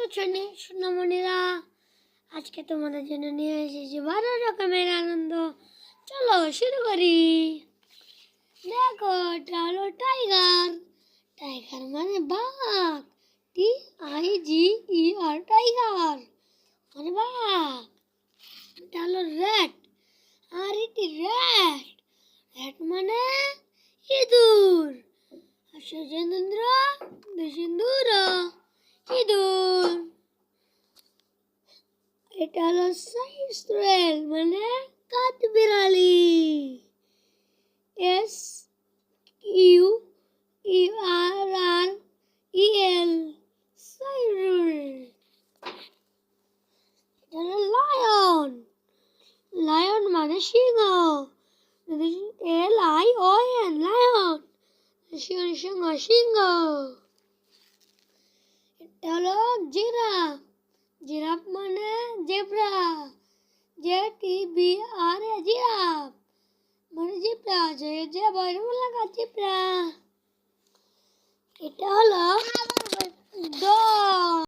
সোনামণিরা, আজকে তোমাদের জন্য নিয়ে এসেছি 12 রকমের আনন্দ। চলো শুরু করি। দেখো, এটা হলো টাইগার। টাইগার মানে বাঘ। TIGER, টাইগার মানে বাঘ। এটা হলো র্যাট। র্যাট। র্যাট মানে ইঁদুর। সজেন্দ্র দেশেন্দুর ইঁদুর। এটা হলো সাইস্ট্রেল মানে কাঠবিড়ালি। SQUERREL, সাইরুল। এটা হলো লায়ন। লায়ন মানে সিংহ। LION, lion. সিংহ সিংহ। এটা হলো জিরাফ। জিরাফ মানে জেব্রা। JEBRA, জিরাফ মানে জিব্রা। জেব্রা